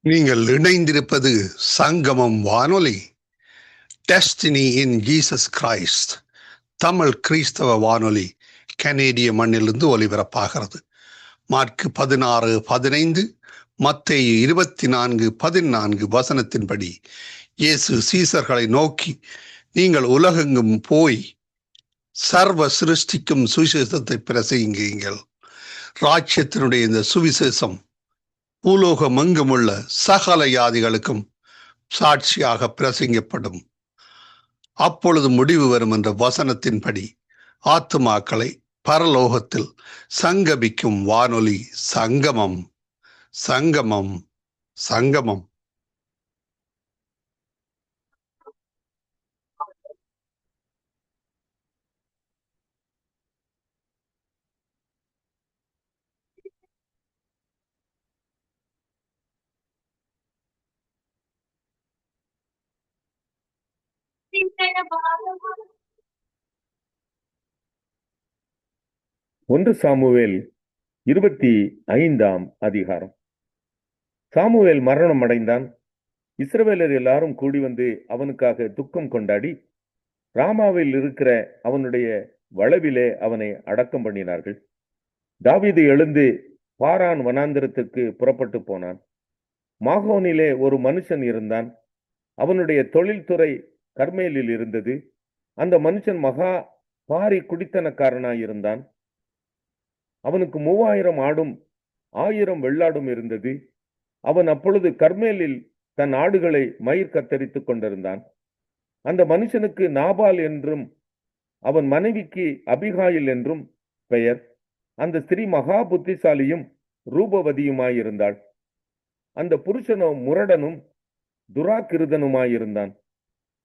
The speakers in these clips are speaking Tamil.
நீங்கள் இணைந்திருப்பது சங்கமம் வானொலி. Destiny in Jesus Christ Tamil கிறிஸ்தவ வானொலி கனேடிய மண்ணிலிருந்து ஒலிபரப்பாகிறது. மார்க்கு 16:15, மத்தேயு 24:14 வசனத்தின்படி இயேசு சீசர்களை நோக்கி, நீங்கள் உலகெங்கும் போய் சர்வ சிருஷ்டிக்கும் சுவிசேஷத்தை பிரசங்கியுங்கள். ராஜ்யத்தினுடைய இந்த சுவிசேஷம் பூலோகமெங்குமுள்ள சகல ஜாதிகளுக்கும் சாட்சியாக பிரசங்கப்படும். அப்பொழுது முடிவு வரும் என்ற வசனத்தின்படி ஆத்துமாக்களை பரலோகத்தில் சங்கமிக்கும் வானொலி சங்கமம். சங்கமம் சங்கமம். ஒன்று சாமுவேல் 25ஆம் அதிகாரம். சாமுவேல் மரணம் அடைந்தான். இஸ்ரவேலர் எல்லாரும் கூடி வந்து அவனுக்காக துக்கம் கொண்டாடி ராமாவில் இருக்கிற அவனுடைய வளவிலே அவனை அடக்கம் பண்ணினார்கள். தாவீது எழுந்து பாரான் வனாந்திரத்துக்கு புறப்பட்டு போனான். மாகோனிலே ஒரு மனுஷன் இருந்தான். அவனுடைய தொழில்துறை கர்மேலில் இருந்தது. அந்த மனுஷன் மகா பாரி குடித்தனக்காரனாயிருந்தான். அவனுக்கு 3000 ஆடும் 1000 வெள்ளாடும் இருந்தது. அவன் அப்பொழுது கர்மேலில் தன் ஆடுகளை மயிர் கத்தரித்துக் கொண்டிருந்தான். அந்த மனுஷனுக்கு நாபால் என்றும் அவன் மனைவிக்கு அபிகாயில் என்றும் பெயர். அந்த ஸ்திரீ மகா புத்திசாலியும் ரூபவதியுமாயிருந்தாள். அந்த புருஷனோ முரடனும் துராக்கிருதனுமாயிருந்தான்.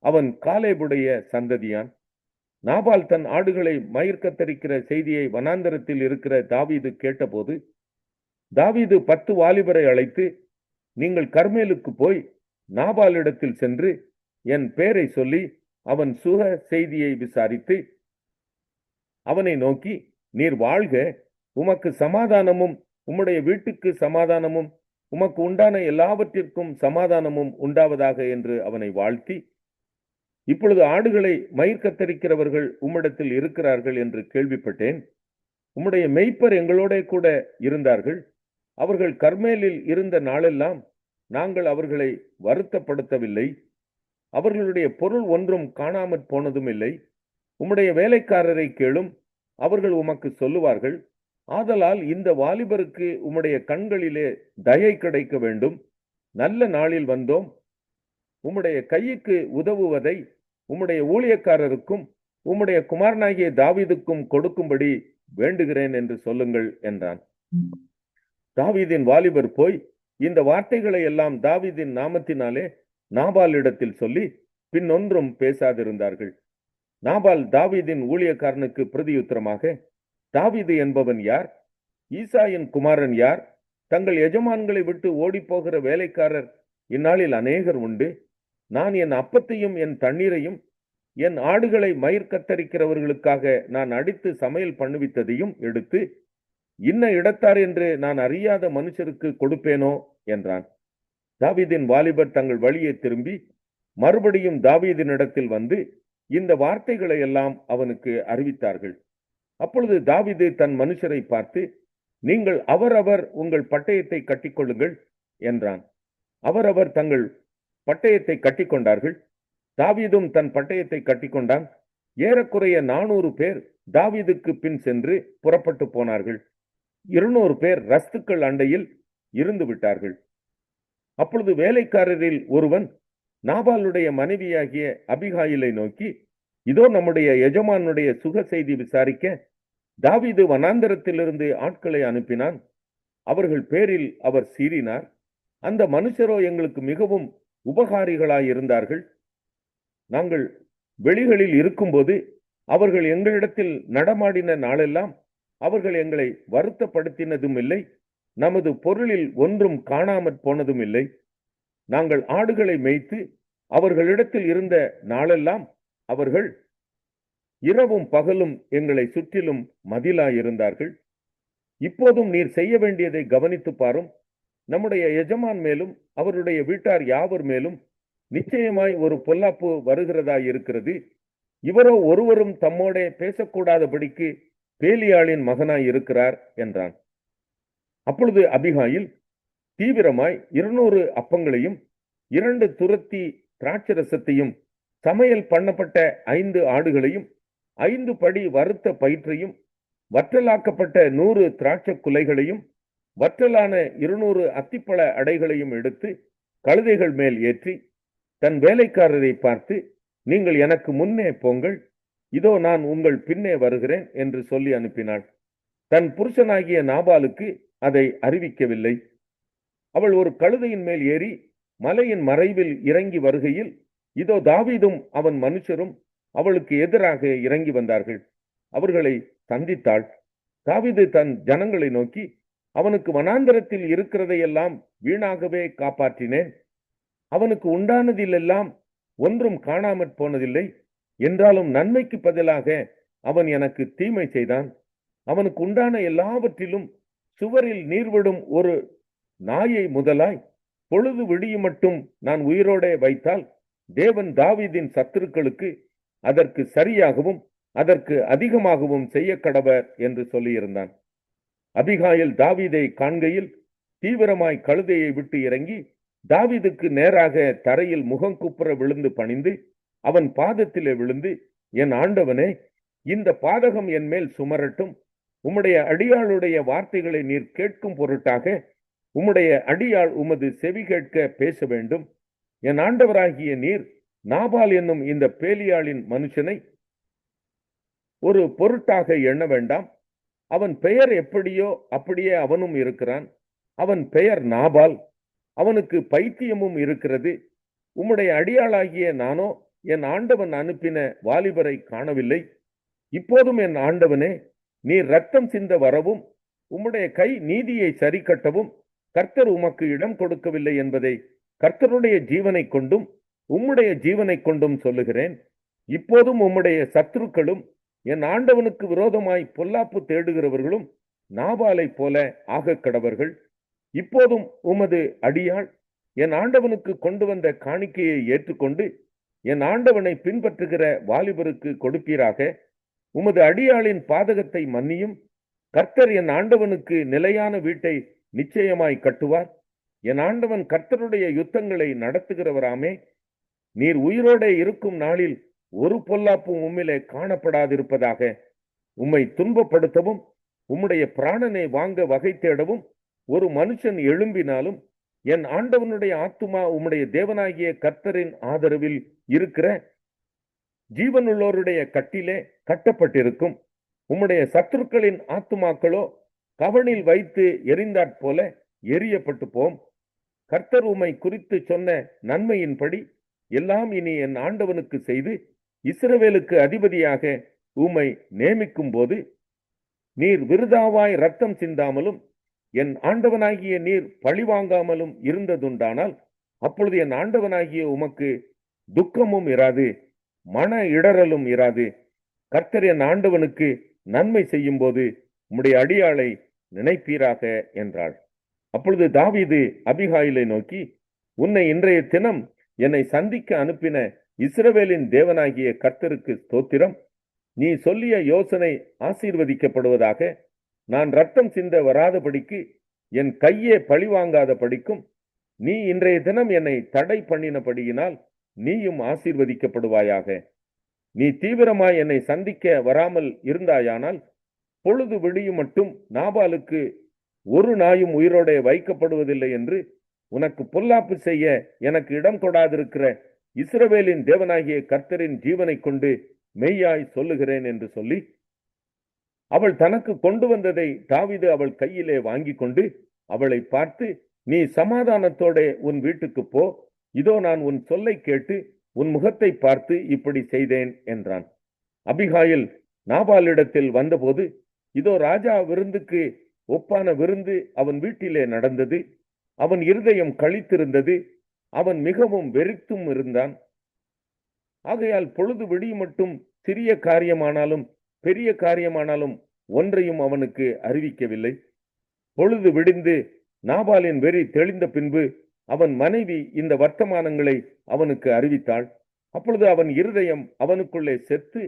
அவன் காலேபுடைய சந்ததியான். நாபால் தன் ஆடுகளை மயிர் கத்தரிக்கிற செய்தியை வனாந்தரத்தில் இருக்கிற தாவீது கேட்டபோது, தாவீது 10 வாலிபரை அழைத்து, நீங்கள் கர்மேலுக்கு போய் நாபாலிடத்தில் சென்று என் பெயரை சொல்லி அவன் சுக செய்தியை விசாரித்து அவனை நோக்கி, நீர் வாழ்க, உமக்கு சமாதானமும் உம்முடைய வீட்டுக்கு சமாதானமும் உமக்கு உண்டான எல்லாவற்றிற்கும் சமாதானமும் உண்டாவதாக என்று அவனை வாழ்த்தி, இப்பொழுது ஆடுகளை மயிர் கத்தரிக்கிறவர்கள் உம்மிடத்தில் இருக்கிறார்கள் என்று கேள்விப்பட்டேன். உம்முடைய மெய்ப்பர் எங்களோட கூட இருந்தார்கள். அவர்கள் கர்மேலில் இருந்த நாளெல்லாம் நாங்கள் அவர்களை வருத்தப்படுத்தவில்லை. அவர்களுடைய பொருள் ஒன்றும் காணாமற் போனதும் இல்லை. உம்முடைய வேலைக்காரரை கேளும், அவர்கள் உமக்கு சொல்லுவார்கள். ஆதலால் இந்த வாலிபருக்கு உம்முடைய கண்களிலே தயை கிடைக்க வேண்டும். நல்ல நாளில் வந்தோம். உம்முடைய கைக்கு உதவுவதை உம்முடைய ஊழியக்காரருக்கும் உம்முடைய குமாரனாகிய தாவீதுக்கும் கொடுக்கும்படி வேண்டுகிறேன் என்று சொல்லுங்கள் என்றான். தாவீதின் வாலிபர் போய் இந்த வார்த்தைகளை எல்லாம் தாவீதின் நாமத்தினாலே நாபாலிடத்தில் சொல்லி பின்னொன்றும் பேசாதிருந்தார்கள். நாபால் தாவீதின் ஊழியக்காரனுக்கு பிரதியுத்தரமாக, தாவீது என்பவன் யார்? ஈசாயின் குமாரன் யார்? தங்கள் எஜமான்களை விட்டு ஓடிப்போகிற வேலைக்காரர் இந்நாளில் அநேகர் உண்டு. நான் என் அப்பத்தையும் என் தண்ணீரையும் என் ஆடுகளை மயிர் கத்தரிக்கிறவர்களுக்காக நான் அடித்து சமையல் பண்ணுவித்ததையும் எடுத்து இன்ன இடத்தார் என்று நான் அறியாத மனுஷருக்கு கொடுப்பேனோ என்றான். தாவீதின் வாலிபர் தங்கள் வழியே திரும்பி மறுபடியும் தாவீதினிடத்தில் வந்து இந்த வார்த்தைகளை எல்லாம் அவனுக்கு அறிவித்தார்கள். அப்பொழுது தாவீது தன் மனுஷரை பார்த்து, நீங்கள் அவரவர் உங்கள் பட்டயத்தை கட்டிக்கொள்ளுங்கள் என்றான். அவரவர் தங்கள் பட்டயத்தை கட்டிக்கொண்டார்கள். தாவீதும் தன் பட்டயத்தை கட்டிக்கொண்டான். ஏறக்குறைய 400 பேர் தாவீதுக்கு பின் சென்று புறப்பட்டு போனார்கள். 200 பேர் ரஸ்துக்கள் அண்டையில் இருந்து விட்டார்கள். அப்பொழுது வேலைக்காரரில் ஒருவன் நாபாலுடைய மனைவியாகிய அபிகாயிலை நோக்கி, இதோ நம்முடைய எஜமானுடைய சுக செய்தி விசாரிக்க தாவீது வனாந்தரத்திலிருந்து ஆட்களை அனுப்பினான். அவர்கள் பேரில் அவர் சீறினார். அந்த மனுஷரோ எங்களுக்கு மிகவும் உபகாரிகளாயிருந்தார்கள். நாங்கள் வெளிகளில் இருக்கும்போது அவர்கள் எங்களிடத்தில் நடமாடின நாளெல்லாம் அவர்கள் எங்களை வருத்தப்படுத்தினதும் இல்லை, நமது பொருளில் ஒன்றும் காணாமற் போனதும் இல்லை. நாங்கள் ஆடுகளை மேய்த்து அவர்களிடத்தில் இருந்த நாளெல்லாம் அவர்கள் இரவும் பகலும் எங்களை சுற்றிலும் மதிலாயிருந்தார்கள். இப்போதும் நீர் செய்ய வேண்டியதை கவனித்து பாரும். நம்முடைய எஜமான் மேலும் அவருடைய வீட்டார் யாவர் மேலும் நிச்சயமாய் ஒரு பொல்லாப்பு வருகிறதாயிருக்கிறது. இவரோ ஒருவரும் தம்மோடே பேசக்கூடாதபடிக்கு பேலியாளின் மகனாய் இருக்கிறார் என்றான். அப்பொழுது அபிகாயில் தீவிரமாய் 200 அப்பங்களையும் 2 துரத்தி திராட்சரசத்தையும் சமையல் பண்ணப்பட்ட 5 ஆடுகளையும் 5 படி வறுத்த பயிற்றையும் வற்றலாக்கப்பட்ட 100 திராட்சை குலைகளையும் வற்றலான 200 அத்திப்பழ அடைகளையும் எடுத்து கழுதைகள் மேல் ஏற்றி தன் வேலைக்காரரை பார்த்து, நீங்கள் எனக்கு முன்னே போங்கள், இதோ நான் உங்கள் பின்னே வருகிறேன் என்று சொல்லி அனுப்பினாள். தன் புருஷனாகிய நாபாலுக்கு அதை அறிவிக்கவில்லை. அவள் ஒரு கழுதையின் மேல் ஏறி மலையின் மறைவில் இறங்கி வருகையில் இதோ தாவீதும் அவன் மனுஷரும் அவளுக்கு எதிராக இறங்கி வந்தார்கள். அவர்களை சந்தித்தாள். தாவீது தன் ஜனங்களை நோக்கி, அவனுக்கு வனாந்தரத்தில் இருக்கிறதையெல்லாம் வீணாகவே காப்பாற்றினேன். அவனுக்கு உண்டானதிலெல்லாம் ஒன்றும் காணாமற் போனதில்லை. என்றாலும் நன்மைக்கு பதிலாக அவன் எனக்கு தீமை செய்தான். அவனுக்கு உண்டான எல்லாவற்றிலும் சுவரில் நீர்விடும் ஒரு நாயை முதலாய் பொழுது விடியும் மட்டும் நான் உயிரோடே வைத்தால் தேவன் தாவீதின் சத்துருக்களுக்கு அதற்கு சரியாகவும் அதற்கு அதிகமாகவும் செய்ய கடவர் என்று சொல்லியிருந்தான். அபிகாயில் தாவீதை காண்கையில் தீவிரமாய் கழுதையை விட்டு இறங்கி தாவீதுக்கு நேராக தரையில் முகங்குப்புற விழுந்து பணிந்து அவன் பாதத்திலே விழுந்து, என் ஆண்டவனே, இந்த பாதகம் என் மேல் சுமரட்டும். உம்முடைய அடியாளுடைய வார்த்தைகளை நீர் கேட்கும் பொருட்டாக உம்முடைய அடியாள் உமது செவி கேட்க பேச வேண்டும். என் ஆண்டவராகிய நீர் நாபால் என்னும் இந்த பேலியாளின் மனுஷனை ஒரு பொருட்டாக எண்ண வேண்டாம். அவன் பெயர் எப்படியோ அப்படியே அவனும் இருக்கிறான். அவன் பெயர் நாபால். அவனுக்கு பைத்தியமும் இருக்கிறது. உம்முடைய அடியாளாகிய நானோ என் ஆண்டவன் அனுப்பின வாலிபரை காணவில்லை. இப்போதும் என் ஆண்டவனே, நீர் ரத்தம் சிந்த வரவும் உம்முடைய கை நீதியை சரி கட்டவும் கர்த்தர் உமக்கு இடம் கொடுக்கவில்லை என்பதை கர்த்தருடைய ஜீவனை கொண்டும் உம்முடைய ஜீவனை கொண்டும் சொல்லுகிறேன். இப்போதும் உம்முடைய சத்துருக்களும் என் ஆண்டவனுக்கு விரோதமாய் பொல்லாப்பு தேடுகிறவர்களும் நாபாலை போல ஆக கடவர்கள். இப்போதும் உமது அடியாள் என் ஆண்டவனுக்கு கொண்டு வந்த காணிக்கையை ஏற்றுக்கொண்டு என் ஆண்டவனை பின்பற்றுகிற வாலிபருக்கு கொடுப்பீராக. உமது அடியாளின் பாதகத்தை மன்னியும். கர்த்தர் என் ஆண்டவனுக்கு நிலையான வீட்டை நிச்சயமாய் கட்டுவார். என் ஆண்டவன் கர்த்தருடைய யுத்தங்களை நடத்துகிறவராமே. நீர் உயிரோடே இருக்கும் நாளில் ஒரு பொல்லாப்பும் உம்மிலே காணப்படாதிருப்பதாக. உம்மை துன்பப்படுத்தவும் உம்முடைய பிராணனை வாங்க வகை தேடவும் ஒரு மனுஷன் எழும்பினாலும் என் ஆண்டவனுடைய ஆத்துமா உம்முடைய தேவனாகிய கர்த்தரின் ஆதரவில் இருக்கிற ஜீவனுள்ளோருடைய கட்டிலே கட்டப்பட்டிருக்கும். உம்முடைய சத்துருக்களின் ஆத்துமாக்களோ கவனில் வைத்து எரிந்தாற் போல எரியப்பட்டு போம். கர்த்தர் உம்மை குறித்து சொன்ன நன்மையின்படி எல்லாம் இனி என் ஆண்டவனுக்கு செய்து இஸ்ரவேலுக்கு அதிபதியாக உம்மை நியமிக்கும் போது நீர் விருதாவாய் ரத்தம் சிந்தாமலும் என் ஆண்டவனாகிய நீர் பழிவாங்காமலும் இருந்ததுண்டானால் அப்பொழுது என் ஆண்டவனாகிய உமக்கு துக்கமும் இராது, மன இடறலும் இராது. கர்த்தர் என் ஆண்டவனுக்கு நன்மை செய்யும் போது உம்முடைய அடியாளை நினைப்பீராக என்றாள். அப்பொழுது தாவீது அபிகாயிலை நோக்கி, உன்னை இன்றைய தினம் என்னை சந்திக்க அனுப்பின இஸ்ரவேலின் தேவனாகிய கர்த்தருக்கு ஸ்தோத்திரம். நீ சொல்லிய யோசனை ஆசீர்வதிக்கப்படுவதாக. நான் ரத்தம் சிந்த வராதபடிக்கு என் கையே பழிவாங்காத படிக்கும் நீ இன்றைய தினம் என்னை தடை பண்ணினபடியினால் நீயும் ஆசீர்வதிக்கப்படுவாயாக. நீ தீவிரமாய் என்னை சந்திக்க வராமல் இருந்தாயானால் பொழுது விடியும் மட்டும் நாபாலுக்கு ஒரு நாயும் உயிரோட வைக்கப்படுவதில்லை என்று உனக்கு பொல்லாப்பு செய்ய எனக்கு இடம் கொடாதிருக்கிற இஸ்ரவேலின் தேவனாகிய கர்த்தரின் ஜீவனை கொண்டு மெய்யாய் சொல்லுகிறேன் என்று சொல்லி அவள் தனக்கு கொண்டு வந்ததை தாவீது அவள் கையிலே வாங்கி கொண்டு அவளை பார்த்து, நீ சமாதானத்தோட உன் வீட்டுக்கு போ, இதோ நான் உன் சொல்லை கேட்டு உன் முகத்தை பார்த்து இப்படி செய்தேன் என்றான். அபிகாயில் நாபாலிடத்தில் வந்தபோது, இதோ ராஜா விருந்துக்கு ஒப்பான விருந்து அவன் வீட்டிலே நடந்தது. அவன் இருதயம் களித்திருந்தது. அவன் மிகவும் வெறித்தும் இருந்தான். ஆகையால் பொழுது விடியும் மட்டும் சிறிய காரியமானாலும் பெரிய காரியமானாலும் ஒன்றையும் அவனுக்கு அறிவிக்கவில்லை. பொழுது விடிந்து நாபாலின் வெறி தெளிந்த பின்பு அவன் மனைவி இந்த வர்த்தமானங்களை அவனுக்கு அறிவித்தாள். அப்பொழுது அவன் இருதயம் அவனுக்குள்ளே செத்து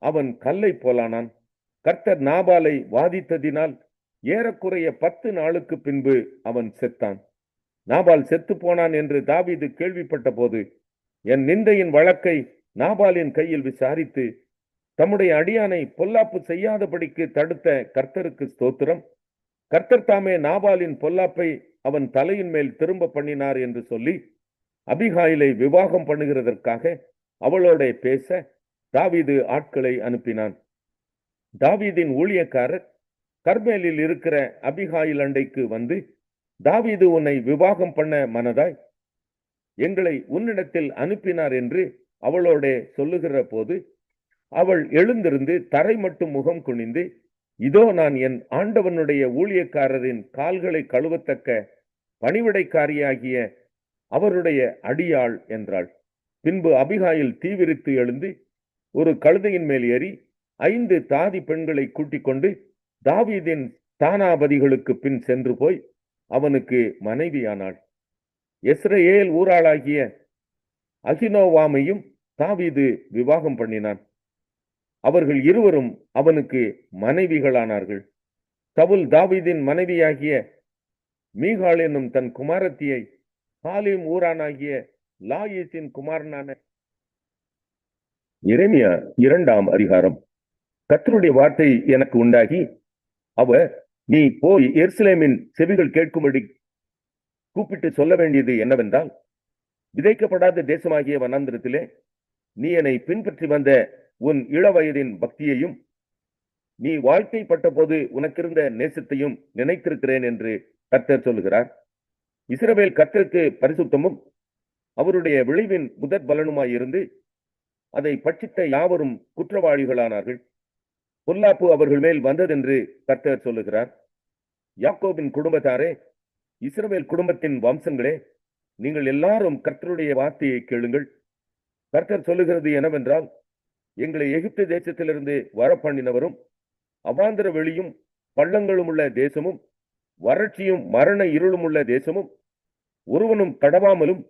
அவன் கல்லை போலானான். கர்த்தர் நாபாலை வாதித்ததினால் ஏறக்குறைய 10 நாளுக்கு பின்பு அவன் செத்தான். நாபால் செத்து போனான் என்று தாவீது கேள்விப்பட்ட போது என் நிந்தையின் வழக்கை நாபாலின் கையில் விசாரித்து தம்முடைய அடியானை பொல்லாப்பு செய்யாதபடிக்கு தடுத்த கர்த்தருக்கு ஸ்தோத்திரம். கர்த்தர் தாமே நாபாலின் பொல்லாப்பை அவன் தலையின் மேல் திரும்ப பண்ணினார் என்று சொல்லி அபிகாயிலை விவாகம் பண்ணுகிறதற்காக அவளோட பேச தாவீது ஆட்களை அனுப்பினான். தாவீதின் ஊழியக்காரர் கர்மேலில் இருக்கிற அபிகாயில் அண்டைக்கு வந்து, தாவீது உன்னை விவாகம் பண்ண மனதாய் எங்களை உன்னிடத்தில் அனுப்பினார் என்று அவளோட சொல்லுகிற போது அவள் எழுந்திருந்து தரை மட்டும் முகம் குனிந்து, இதோ நான் என் ஆண்டவனுடைய ஊழியக்காரரின் கால்களை கழுவத்தக்க பணிவிடைக்காரியாகிய அவருடைய அடியாள் என்றாள். பின்பு அபிகாயில் தீவிரித்து எழுந்து ஒரு கழுதையின் மேல் ஏறி 5 தாதி பெண்களை கூட்டிக் கொண்டு தாவீதின் தானாபதிகளுக்கு பின் சென்று போய் அவனுக்கு மனைவியானாள். எஸ்ரேல் ஊராளாகிய அகினோவாமையும் தாவீது விவாகம் பண்ணினான். அவர்கள் இருவரும் அவனுக்கு மனைவிகளானார்கள். சவுல் தாவீதின் மனைவியாகிய மீகாள் என்னும் தன் குமாரத்தியை காலிம் ஊரானாகிய லாயீசின் குமாரனான எரேமியா 2ஆம் அதிகாரம். கர்த்தருடைய வார்த்தை எனக்கு உண்டாகி, அவர், நீ போய் எருசலேமின் செவிகள் கேட்கும்படி கூப்பிட்டு சொல்ல வேண்டியது என்னவென்றால், விதைக்கப்படாத தேசமாகிய வனாந்திரத்திலே நீ என்னை பின்பற்றி வந்த உன் இளவயதின் பக்தியையும் நீ வாழ்க்கைப்பட்ட போது உனக்கிருந்த நேசத்தையும் நினைத்திருக்கிறேன் என்று கர்த்தர் சொல்லுகிறார். இஸ்ரவேல் கர்த்தருக்கு பரிசுத்தமும் அவருடைய விளைவின் முதற் பலனுமாயிருந்து அதை பட்சித்த யாவரும் குற்றவாளிகளானார்கள். பொல்லாப்பு அவர்கள் மேல் வந்ததென்று கர்த்தர் சொல்லுகிறார். யாக்கோபின் குடும்பத்தாரே, இஸ்ரவேல் குடும்பத்தின் வம்சங்களே, நீங்கள் எல்லாரும் கர்த்தருடைய வார்த்தையை கேளுங்கள். கர்த்தர் சொல்லுகிறது என்னவென்றால், எங்களை எகிப்து தேசத்திலிருந்து வரப்பண்ணினவரும் அவாந்தர வெளியும் பள்ளங்களும் உள்ள தேசமும் வறட்சியும் மரண இருளும் உள்ள தேசமும் ஒருவனும் கடவாமலும்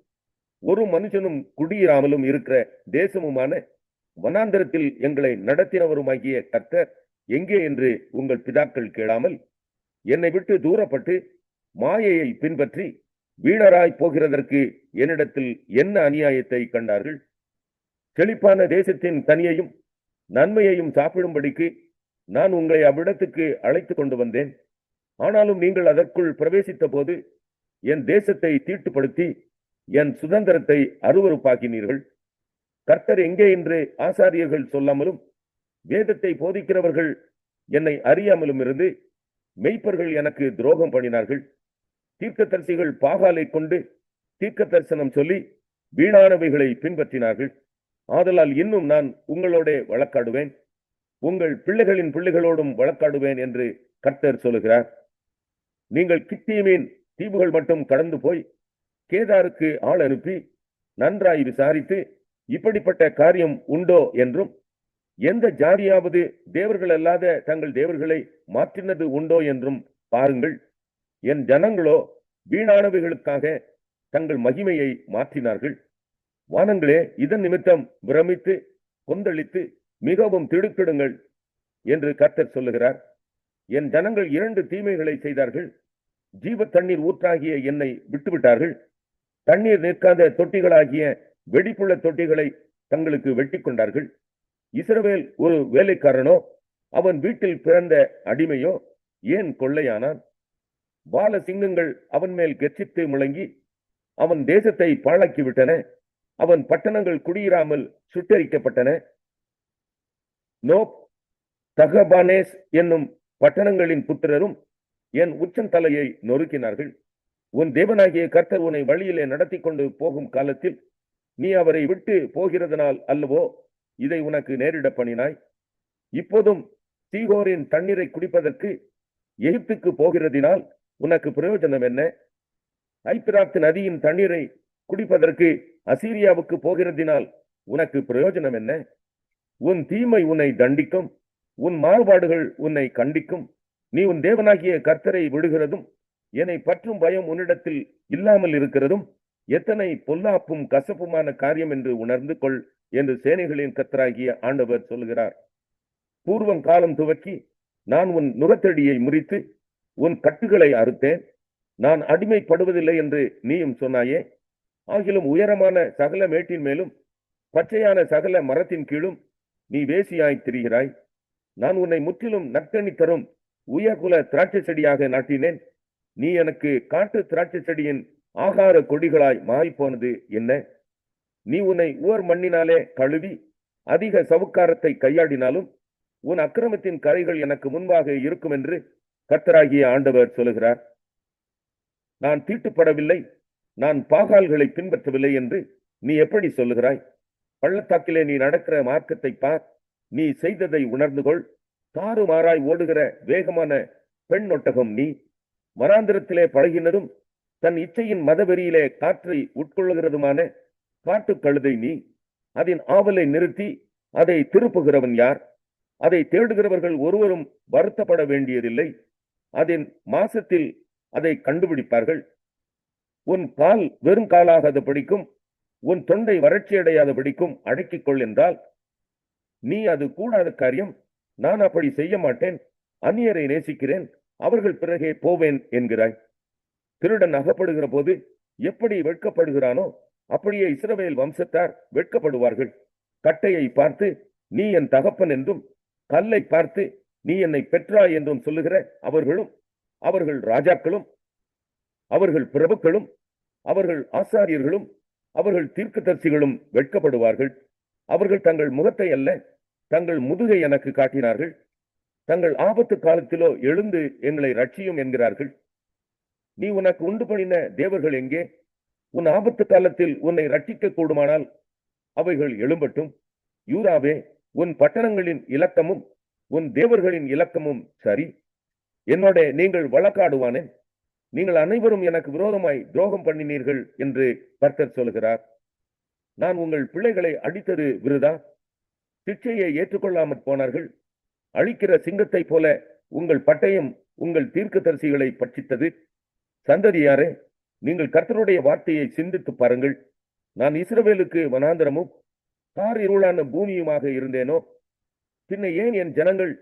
ஒரு மனுஷனும் குடியிராமலும் இருக்கிற தேசமுமான வனாந்தரத்தில் எங்களை நடத்தினவருமாகிய கர்த்தர் எங்கே என்று உங்கள் பிதாக்கள் கேளாமல் என்னை விட்டு தூரப்பட்டு மாயையை பின்பற்றி வீணராய் போகிறதற்கு என்னிடத்தில் என்ன அநியாயத்தை கண்டார்கள்? செழிப்பான தேசத்தின் கனியையும் நன்மையையும் சாப்பிடும்படிக்கு நான் உங்களை அவ்விடத்துக்கு அழைத்து கொண்டு வந்தேன். ஆனாலும் நீங்கள் அதற்குள் பிரவேசித்த போது என் தேசத்தை தீட்டுப்படுத்தி என் சுதந்திரத்தை அருவருப்பாக்கினீர்கள். கர்த்தர் எங்கே என்று ஆசாரியர்கள் சொல்லாமலும் வேதத்தை போதிக்கிறவர்கள் என்னை அறியாமலும் இருந்து மெய்ப்பர்கள் எனக்கு துரோகம் பண்ணினார்கள். தீர்க்கதரிசிகள் பாகாலை கொண்டு தீர்க்க தரிசனம் சொல்லி வீணானவைகளை பின்பற்றினார்கள். ஆதலால் இன்னும் நான் உங்களோட வழக்காடுவேன், உங்கள் பிள்ளைகளின் பிள்ளைகளோடும் வழக்காடுவேன் என்று கர்த்தர் சொல்லுகிறார். நீங்கள் கித்தீமின் தீவுகள் மட்டும் கடந்து போய் கேதாருக்கு ஆள் அனுப்பி நன்றாய் விசாரித்து இப்படிப்பட்ட காரியம் உண்டோ என்றும், எந்த ஜாதியாவது தேவர்கள் அல்லாத தங்கள் தேவர்களை மாற்றினது உண்டோ என்றும் பாருங்கள். என் ஜனங்களோ வீணானவைகளுக்காக தங்கள் மகிமையை மாற்றினார்கள். வானங்களே, இதன் நிமித்தம் பிரமித்து கொந்தளித்து மிகவும் திடுக்கிடுங்கள் என்று கர்த்தர் சொல்லுகிறார். என் ஜனங்கள் 2 தீமைகளை செய்தார்கள். ஜீவ தண்ணீர் ஊற்றாகிய என்னை விட்டுவிட்டார்கள். தண்ணீர் நிற்காத தொட்டிகளாகிய வெடிப்புள்ள தொட்டிகளை தங்களுக்கு வெட்டி கொண்டார்கள். இஸ்ரவேல் ஒரு வேலைக்காரனோ, அவன் வீட்டில் பிறந்த அடிமையோ ஏன் கொள்ளையானான்? பால சிங்கங்கள் அவன் மேல் கெர்ச்சித்து முழங்கி அவன் தேசத்தை பாழாக்கிவிட்டன. அவன் பட்டணங்கள் குடியிராமல் சுட்டரிக்கப்பட்டன. நோப், தகபானேஸ் என்னும் பட்டணங்களின் புத்திரரும் என் உச்சந்தலையை நொறுக்கினார்கள். உன் தேவனாகிய கர்த்தர் உன்னை வழியிலே நடத்தி கொண்டு போகும் காலத்தில் நீ அவரை விட்டு போகிறதனால் அல்லவோ இதை உனக்கு நேரிட பண்ணினாய். இப்போதும் சீகோரின் தண்ணீரை குடிப்பதற்கு எகிப்துக்கு போகிறதினால் உனக்கு பிரயோஜனம் என்ன? ஐப்பிராத்து நதியின் தண்ணீரை குடிப்பதற்கு அசீரியாவுக்கு போகிறதினால் உனக்கு பிரயோஜனம் என்ன? உன் தீமை உன்னை தண்டிக்கும், உன் மாறுபாடுகள் உன்னை கண்டிக்கும். நீ உன் தேவனாகிய கர்த்தரை விடுகிறதும் என்னை பற்றும் பயம் உன்னிடத்தில் இல்லாமல் இருக்கிறதும் எத்தனை பொல்லாப்பும் கசப்புமான காரியம் என்று உணர்ந்து கொள் என்று சேனைகளின் கர்த்தராகிய ஆண்டவர் சொல்கிறார். பூர்வம் காலம் துவக்கி நான் உன் நுகத்தடியை முறித்து உன் கட்டுகளை அறுத்தேன். நான் அடிமைப்படுவதில்லை என்று நீயும் சொன்னாயே. ஆகிலும் உயரமான சகல மேட்டின் மேலும் பச்சையான சகல மரத்தின் கீழும் நீ வேசியாய் திரிகிறாய். நான் உன்னை முற்றிலும் நற்கனி தரும் உயர்குல திராட்சை செடியாக நாட்டினேன். நீ எனக்கு காட்டு திராட்சை செடியின் ஆகார கொடிகளாய் மாறிப்போனது என்ன? நீ உன்னை ஊர் மண்ணினாலே கழுவி அதிக சவுக்காரத்தை கையாடினாலும் உன் அக்கிரமத்தின் கரைகள் எனக்கு முன்பாக இருக்கும் என்று கர்த்தராகிய ஆண்டவர் சொல்லுகிறார். நான் தீட்டுப்படவில்லை, நான் பாகால்களை பின்பற்றவில்லை என்று நீ எப்படி சொல்லுகிறாய்? பள்ளத்தாக்கிலே நீ நடக்கிற மார்க்கத்தை பார், நீ செய்ததை உணர்ந்து கொள். தாறுமாறாய் ஓடுகிற வேகமான பெண் ஒட்டகம் நீ. வனாந்திரத்திலே பழகினதும் தன் இச்சையின் மதவெறியிலே காற்றை உட்கொள்ளுகிறதுமான காட்டு கழுதை நீ. அதன் ஆவலை நிறுத்தி அதை திருப்புகிறவன் யார்? அதை தேடுகிறவர்கள் ஒருவரும் வருத்தப்பட வேண்டியதில்லை. அதன் மாசத்தில் அதை கண்டுபிடிப்பார்கள். உன் கால் வெறும் காலாகாத படிக்கும், உன் தொண்டை வறட்சியடையாத படிக்கும் அடக்கிக் கொள் என்றால் நீ அது கூடாத காரியம். நான் அப்படி செய்ய மாட்டேன். அந்நியரை நேசிக்கிறேன், அவர்கள் பிறகே போவேன் என்கிறாய். திருடன் அகப்படுகிற போது எப்படி வெட்கப்படுகிறானோ அப்படியே இஸ்ரவேல் வம்சத்தார் வெட்கப்படுவார்கள். கட்டையை பார்த்து நீ என் தகப்பன் என்றும், கல்லை பார்த்து நீ என்னை பெற்றாய் என்றும் சொல்லுகிற அவர்களும், அவர்கள் ராஜாக்களும், அவர்கள் பிரபுக்களும், அவர்கள் ஆசாரியர்களும், அவர்கள் தீர்க்கதரிசிகளும் வெட்கப்படுவார்கள். அவர்கள் தங்கள் முகத்தை அல்ல தங்கள் முதுகை எனக்கு காட்டினார்கள். தங்கள் ஆபத்து காலத்திலோ எழுந்து எங்களை ரட்சியும் என்கிறார்கள். நீ உனக்கு உண்டு பண்ணின தேவர்கள் எங்கே? உன் ஆபத்து காலத்தில் உன்னை ரட்சிக்க கூடுமானால் அவைகள் எழும்பட்டும். யூதாவே, உன் பட்டணங்களின் இலக்கமும் உன் தேவர்களின் இலக்கமும் சரி. என்னோட நீங்கள் வழக்காடுவானே. நீங்கள் அனைவரும் எனக்கு விரோதமாய் துரோகம் பண்ணினீர்கள் என்று கர்த்தர் சொல்கிறார். நான் உங்கள் பிள்ளைகளை அடித்தது விருதா? சிக்ஷையை ஏற்றுக்கொள்ளாமற் போனார்கள். அழிக்கிற சிங்கத்தை போல உங்கள் பட்டயம் உங்கள் தீர்க்கதரிசிகளை பட்சித்தது. சந்ததியாரே, நீங்கள் கர்த்தருடைய வார்த்தையை சிந்தித்து பாருங்கள். நான் இஸ்ரவேலுக்கு வனாந்தரமும் கார் இருளான பூமியுமாக இருந்தேனோ? பின்ன ஏன் என் ஜனங்கள்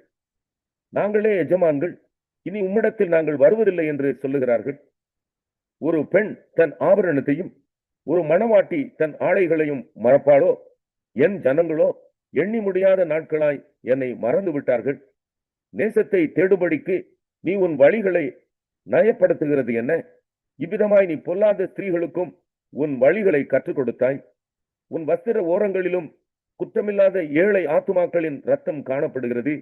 நாங்களே எஜமான்கள், இனி உம்மிடத்தில் நாங்கள் வருவதில்லை என்று சொல்லுகிறார்கள்? ஒரு பெண் தன் ஆபரணத்தையும் ஒரு மணவாட்டி தன் ஆடைகளையும் மறப்பாளோ? என் ஜனங்களோ எண்ணி முடியாத நாட்களாய் என்னை மறந்து விட்டார்கள். நேசத்தை தேடுபடிக்கு நீ உன் வழிகளை நயப்படுத்துகிறது என்ன? இவ்விதமாய் நீ பொல்லாத ஸ்திரீகளுக்கும் உன் வழிகளை கற்றுக் கொடுத்தாய். உன் வஸ்திர ஓரங்களிலும் குற்றமில்லாத ஏழை ஆத்துமாக்களின் ரத்தம் காணப்படுகிறது.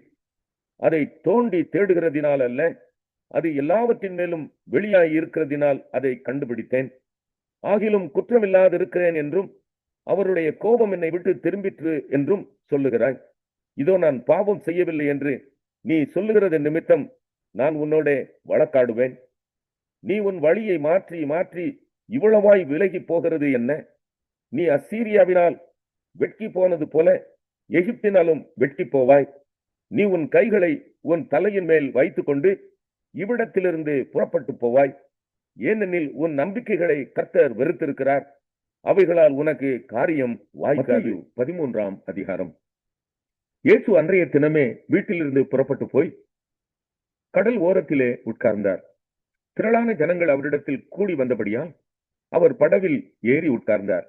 அதை தோண்டி தேடுகிறதினால் அல்ல, அது எல்லாவற்றின் மேலும் வெளியாய் இருக்கிறதினால் அதை கண்டுபிடித்தேன். ஆகிலும் குற்றமில்லாதிருக்கிறேன் என்றும் அவருடைய கோபம் என்னை விட்டு திரும்பிற்று என்றும் சொல்லுகிறாய். இதோ நான் பாவம் செய்யவில்லை என்று நீ சொல்லுகிறது நிமித்தம் நான் உன்னோட வழக்காடுவேன். நீ உன் வழியை மாற்றி மாற்றி இவ்வளவாய் விலகி போகிறது என்ன? நீ அசீரியாவினால் வெட்கி போனது போல எகிப்தினாலும் வெட்கி போவாய். நீ உன் கைகளை உன் தலையின் மேல் வைத்துக்கொண்டு இவ்விடத்திலிருந்து புறப்பட்டு போவாய். ஏனெனில் உன் நம்பிக்கைகளை கர்த்தர் வெறுத்திருக்கிறார். அவைகளால் உனக்கு காரியம் வாய்க்காது. 13ஆம் அதிகாரம். இயேசு அன்றைய தினமே வீட்டிலிருந்து புறப்பட்டு போய் கடல் ஓரத்திலே உட்கார்ந்தார். திரளான ஜனங்கள் அவரிடத்தில் கூடி வந்தபடியால் அவர் படவில் ஏறி உட்கார்ந்தார்.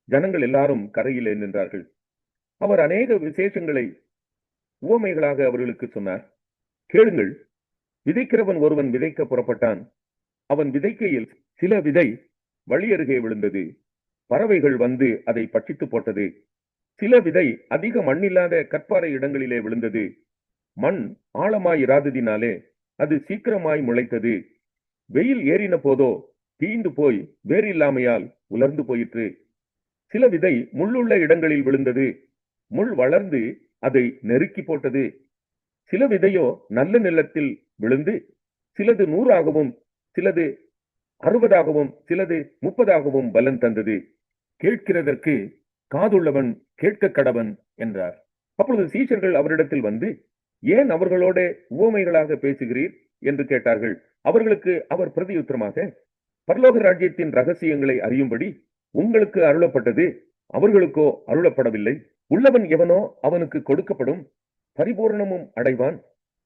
ஜனங்கள் எல்லாரும் கரையிலே நின்றார்கள். அவர் அநேக விசேஷங்களை உவமைகளாக அவர்களுக்கு சொன்னார். கேளுங்கள். விதைக்கிறவன் ஒருவன் விதைக்க புறப்பட்டான். அவன் விதைக்கையில் சில விதை வழி அருகே விழுந்தது. பறவைகள் வந்து அதை பட்சித்து போட்டது. சில விதை அதிக மண்ணில்லாத கற்பாறை இடங்களிலே விழுந்தது. மண் ஆழமாயிராததினாலே அது சீக்கிரமாய் முளைத்தது. வெயில் ஏறின போதோ தீந்து போய் வேறில்லாமையால் உலர்ந்து போயிற்று. சில விதை முள்ளுள்ள இடங்களில் விழுந்தது. முள் வளர்ந்து அதை நெருக்கி போட்டது. சில விதையோ நல்ல நிலத்தில் விழுந்து சிலது 100ஆகவும் சிலது 60ஆகவும் சிலது 30ஆகவும் பலன் தந்தது. கேட்கிறதற்கு காதுள்ளவன் கேட்க கடவன் என்றார். அப்பொழுது சீஷர்கள் அவரிடத்தில் வந்து, ஏன் அவர்களோட உவமைகளாக பேசுகிறீர் என்று கேட்டார்கள். அவர்களுக்கு அவர் பிரதியுத்தரமாக, பரலோக ராஜ்யத்தின் ரகசியங்களை அறியும்படி உங்களுக்கு அருளப்பட்டது, அவர்களுக்கோ அருளப்படவில்லை. உள்ளவன் எவனோ அவனுக்கு கொடுக்கப்படும், பரிபூரணமும் அடைவான்.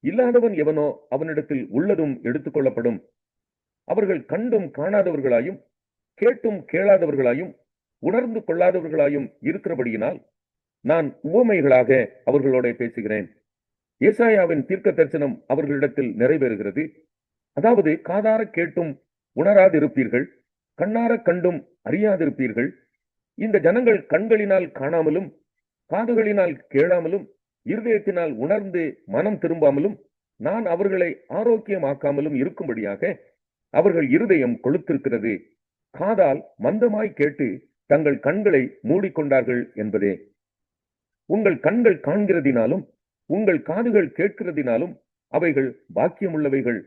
இல்லாதவன் எவனோ அவனிடத்தில் உள்ளதும் எடுத்துக்கொள்ளப்படும். அவர்கள் கண்டும் காணாதவர்களாயும் கேட்டும் கேளாதவர்களாயும் உணர்ந்து கொள்ளாதவர்களாயும் இருக்கிறபடியினால் நான் உவமைகளாக அவர்களோட பேசுகிறேன். ஏசாயாவின் தீர்க்க தரிசனம் அவர்களிடத்தில் நிறைவேறுகிறது. அதாவது, காதார கேட்டும் உணராதிருப்பீர்கள், கண்ணார கண்டும் அறியாதிருப்பீர்கள். இந்த ஜனங்கள் கண்களினால் காணாமலும் காதுகளினால் கேளாமலும் இருதயத்தினால் உணர்ந்து மனம் திரும்பாமலும் நான் அவர்களை ஆரோக்கியமாக்காமலும் இருக்கும்படியாக அவர்கள் இருதயம் கொழுத்திருக்கிறது. காதால் மந்தமாய் கேட்டு தங்கள் கண்களை மூடிக்கொண்டார்கள் என்பதே. உங்கள் கண்கள் காண்கிறதினாலும் உங்கள் காதுகள் கேட்கிறதினாலும் அவைகள் பாக்கியமுள்ளவைகள்.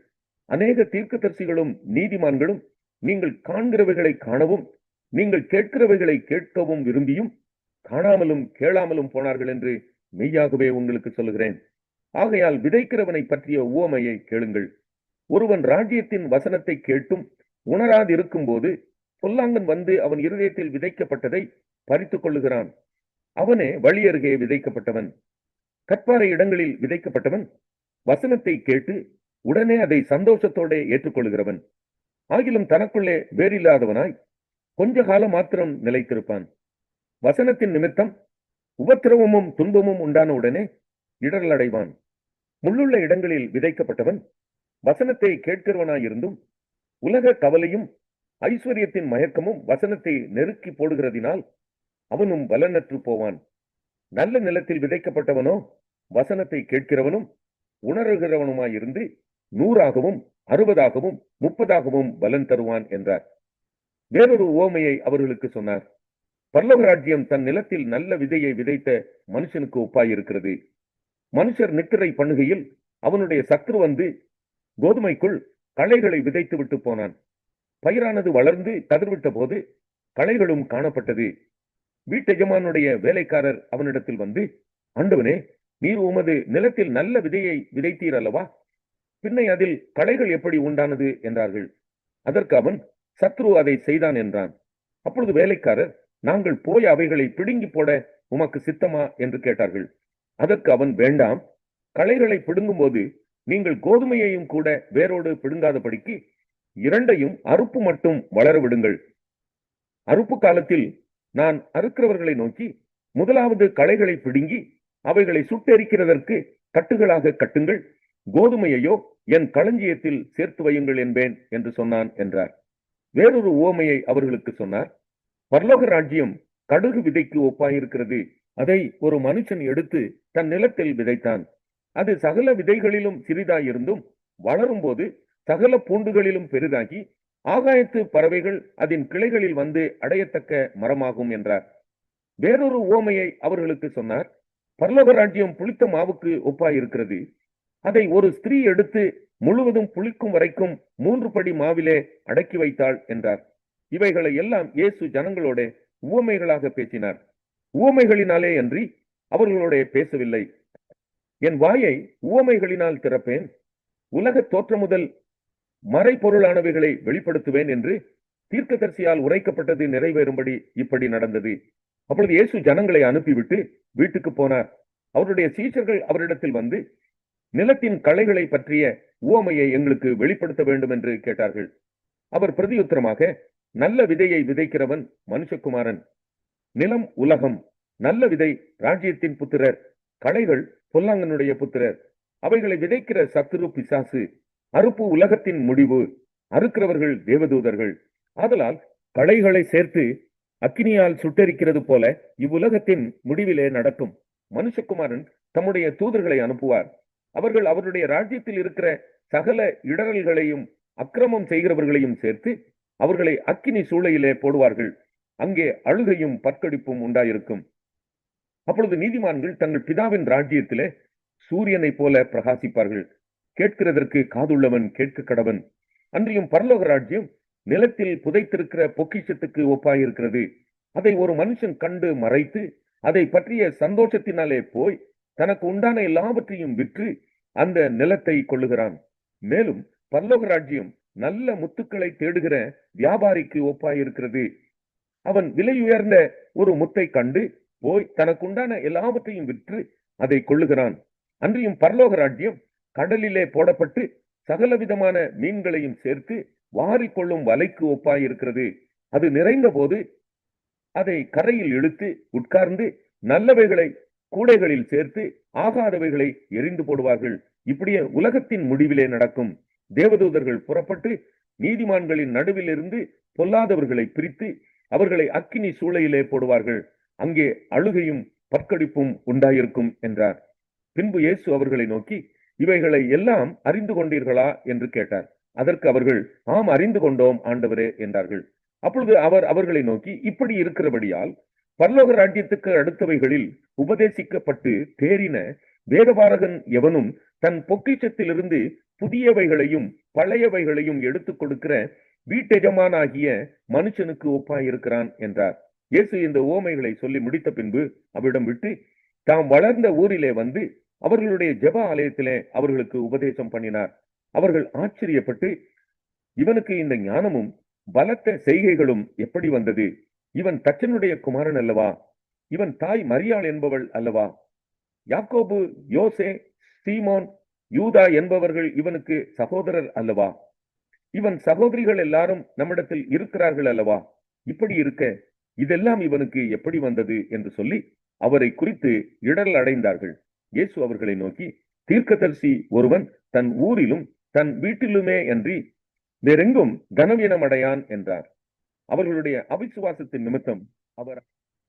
அநேக தீர்க்கதரிசிகளும் நீதிமான்களும் நீங்கள் காண்கிறவைகளை காணவும் நீங்கள் கேட்கிறவைகளை கேட்கவும் விரும்பியும் காணாமலும் கேளாமலும் போனார்கள் என்று மெய்யாகவே உங்களுக்கு சொல்லுகிறேன். ஆகையால் விதைக்கிறவனை பற்றிய உவமையை கேளுங்கள். ஒருவன் ராஜ்யத்தின் வசனத்தை கேட்டும் உணராதிருக்கும் போது பொல்லாங்கன் வந்து அவன் இருதயத்தில் விதைக்கப்பட்டதை பறித்துக் கொள்ளுகிறான். அவனே வழி அருகே விதைக்கப்பட்டவன். கற்பாறை இடங்களில் விதைக்கப்பட்டவன் வசனத்தை கேட்டு உடனே அதை சந்தோஷத்தோட ஏற்றுக்கொள்கிறவன். ஆகிலும் தனக்குள்ளே வேறில்லாதவனாய் கொஞ்ச காலம் மாத்திரம் நிலைத்திருப்பான். வசனத்தின் நிமித்தம் உபத்திரவமும் துன்பமும் உண்டான உடனே இடரல் அடைவான். முள்ளுள்ள இடங்களில் விதைக்கப்பட்டவன் வசனத்தை கேட்கிறவனாயிருந்தும் உலக கவலையும் ஐஸ்வர்யத்தின் மயக்கமும் வசனத்தை நெருக்கி போடுகிறதினால் அவனும் பலனற்று போவான். நல்ல நிலத்தில் விதைக்கப்பட்டவனோ வசனத்தை கேட்கிறவனும் உணர்கிறவனுமாயிருந்து 100ஆகவும் 60ஆகவும் 30ஆகவும் பலன் தருவான் என்றார். வேறொரு உவமையை அவர்களுக்கு சொன்னார். பரலோக ராஜ்யம் தன் நிலத்தில் நல்ல விதையை விதைத்த மனுஷனுக்கு ஒப்பாயிருக்கிறது. மனுஷர் நித்திரை பண்ணுகையில் அவனுடைய சத்ரு வந்து கோதுமைக்குள் களைகளை விதைத்து விட்டு போனான். பயிரானது வளர்ந்து கதிர்விட்ட போது களைகளும் காணப்பட்டது. வீட்டெஜமானுடைய வேலைக்காரர் அவனிடத்தில் வந்து, ஆண்டவனே, நீர் உமது நிலத்தில் நல்ல விதையை விதைத்தீர் அல்லவா? பின்னை அதில் களைகள் எப்படி உண்டானது என்றார்கள். அதற்கு அவன், சத்ரு அதை செய்தான் என்றான். அப்பொழுது வேலைக்காரர், நாங்கள் போய் அவைகளை பிடுங்கி போட உமக்கு சித்தமா என்று கேட்டார்கள். அதற்கு அவன், வேண்டாம், களைகளை பிடுங்கும் போது நீங்கள் கோதுமையையும் கூட வேரோடு பிடுங்காதபடிக்கு இரண்டையும் அறுப்பு மட்டும் வளர விடுங்கள். அறுப்பு காலத்தில் நான் அறுக்கிறவர்களை நோக்கி, முதலாவது களைகளை பிடுங்கி அவைகளை சுட்டெரிக்கிறதற்கு கட்டுகளாக கட்டுங்கள், கோதுமையையோ என் களஞ்சியத்தில் சேர்த்து வையுங்கள் என்பேன் என்று சொன்னான் என்றார். வேறொரு உவமையை அவர்களுக்கு சொன்னார். பரலோக ராஜ்யம் கடுகு விதைக்கு ஒப்பாயிருக்கிறது. அதை ஒரு மனுஷன் எடுத்து தன் நிலத்தில் விதைத்தான். அது சகல விதைகளிலும் சிறிதாயிருந்தும் வளரும் போது சகல பூண்டுகளிலும் பெரிதாகி ஆகாயத்து பறவைகள் அதன் கிளைகளில் வந்து அடையத்தக்க மரமாகும் என்றார். வேறொரு உவமையை அவர்களுக்கு சொன்னார். பரலோக ராஜ்யம் புளித்த மாவுக்கு ஒப்பாயிருக்கிறது. அதை ஒரு ஸ்திரீ எடுத்து முழுவதும் புளிக்கும் வரைக்கும் 3 படி மாவிலே அடக்கி வைத்தாள் என்றார். இவைகளை எல்லாம் இயேசு ஜனங்களோட உவமைகளாக பேசினார். உவமைகளினாலே அன்றி அவர்களோட பேசவில்லை. என் வாயை உவமைகளினால் திறப்பேன், உலக தோற்றம் முதல் மறைபொருளானவைகளை வெளிப்படுத்துவேன் என்று தீர்க்கதரிசியால் உரைக்கப்பட்டது நிறைவேறும்படி இப்படி நடந்தது. அப்பொழுது இயேசு ஜனங்களை அனுப்பிவிட்டு வீட்டுக்கு போனார். அவருடைய சீஷர்கள் அவரிடத்தில் வந்து, நிலத்தின் களைகளை பற்றிய உவமையை எங்களுக்கு வெளிப்படுத்த வேண்டும் என்று கேட்டார்கள். அவர் பிரதியுத்தரமாக, நல்ல விதையை விதைக்கிறவன் மனுஷகுமாரன், நிலம் உலகம், நல்ல விதை ராஜ்யத்தின் புத்திரர், களைகள் பொல்லாங்கனுடைய புத்திரர், அவைகளை விதைக்கிற சத்துரு பிசாசு, அறுப்பு உலகத்தின் முடிவு, அறுக்கிறவர்கள் தேவதூதர்கள். ஆதலால் களைகளை சேர்த்து அக்கினியால் சுட்டெரிக்கிறது போல இவ்வுலகத்தின் முடிவிலே நடக்கும். மனுஷகுமாரன் தம்முடைய தூதர்களை அனுப்புவார். அவர்கள் அவருடைய ராஜ்யத்தில் இருக்கிற சகல இடரல்களையும் அக்கிரமம் செய்கிறவர்களையும் சேர்த்து அவர்களை அக்கினி சூளையிலே போடுவார்கள். அங்கே அழுகையும் பற்கடிப்பும் உண்டாயிருக்கும். அப்பொழுது நீதிமான்கள் தங்கள் பிதாவின் ராஜ்யத்திலே சூரியனை போல பிரகாசிப்பார்கள். கேட்கிறதற்கு காதுள்ளவன் கேட்க கடவன். அன்றியும் பரலோக ராஜ்யம் நிலத்தில் புதைத்திருக்கிற பொக்கிஷத்துக்கு ஒப்பாயிருக்கிறது. அதை ஒரு மனுஷன் கண்டு மறைத்து அதை பற்றிய சந்தோஷத்தினாலே போய் தனக்கு உண்டான எல்லாவற்றையும் விற்று அந்த நிலத்தை கொள்ளுகிறான். மேலும் பரலோக ராஜ்யம் நல்ல முத்துக்களை தேடுகிற வியாபாரிக்கு ஒப்பாயிருக்கிறது. அவன் விலை உயர்ந்த ஒரு முத்தை கண்டு போய் தனக்குண்டான எல்லாவற்றையும் விற்று அதை கொள்ளுகிறான். அன்றியும் பரலோக ராஜ்யம் கடலிலே போடப்பட்டு சகலவிதமான மீன்களையும் சேர்த்து வாரிக்கொள்ளும் வலைக்கு ஒப்பாயிருக்கிறது. அது நிறைந்த போது அதை கரையில் இழுத்து உட்கார்ந்து நல்லவைகளை கூடைகளில் சேர்த்து ஆகாதவைகளை எரிந்து போடுவார்கள். இப்படியே உலகத்தின் முடிவிலே நடக்கும். தேவதூதர்கள் புறப்பட்டு நீதிமான்களின் நடுவில் இருந்து பொல்லாதவர்களை பிரித்து அவர்களை அக்கினி சூளையிலே போடுவார்கள். அங்கே அழுகையும் பற்கடிப்பும் உண்டாயிருக்கும் என்றார். பின்பு இயேசு அவர்களை நோக்கி, இவைகளை எல்லாம் அறிந்து கொண்டீர்களா என்று கேட்டார். அதற்கு அவர்கள், ஆம், அறிந்து கொண்டோம் ஆண்டவரே என்றார்கள். அப்பொழுது அவர் அவர்களை நோக்கி, இப்படி இருக்கிறபடியால் பரலோக ராஜ்யத்துக்கு அடுத்தவைகளில் உபதேசிக்கப்பட்டு தேறின வேதபாரகன் எவனும் தன் பொக்கிஷத்திலிருந்து புதியவைகளையும் பழையவைகளையும் எடுத்துக் கொடுக்கிற வீட்டெஜமானாகிய மனுஷனுக்கு ஒப்பாயிருக்கிறான் என்றார். இயேசு இந்த உவமைகளை சொல்லி முடித்த பின்பு அவரிடம் விட்டு தாம் வளர்ந்த ஊரிலே வந்து அவர்களுடைய ஜெப ஆலயத்திலே அவர்களுக்கு உபதேசம் பண்ணினார். அவர்கள் ஆச்சரியப்பட்டு, இவனுக்கு இந்த ஞானமும் பலத்த செய்கைகளும் எப்படி வந்தது? இவன் தச்சனுடைய குமாரன் அல்லவா? இவன் தாய் மரியாள் என்பவள் அல்லவா? யாக்கோபு, யோசே, சீமோன், யூதா என்பவர்கள் இவனுக்கு சகோதரர் அல்லவா? இவன் சகோதரிகள் எல்லாரும் நம்மிடத்தில் இருக்கிறார்கள் அல்லவா? இப்படி இருக்க இதெல்லாம் இவனுக்கு எப்படி வந்தது என்று சொல்லி அவரை குறித்து இடரல் அடைந்தார்கள். இயேசு அவர்களை நோக்கி, தீர்க்கதரிசி ஒருவன் தன் ஊரிலும் தன் வீட்டிலுமே அன்றி வேறெங்கும் கனவீனம் அடையான் என்றார். அவர்களுடைய அவிசுவாசத்தின் நிமித்தம் அவர்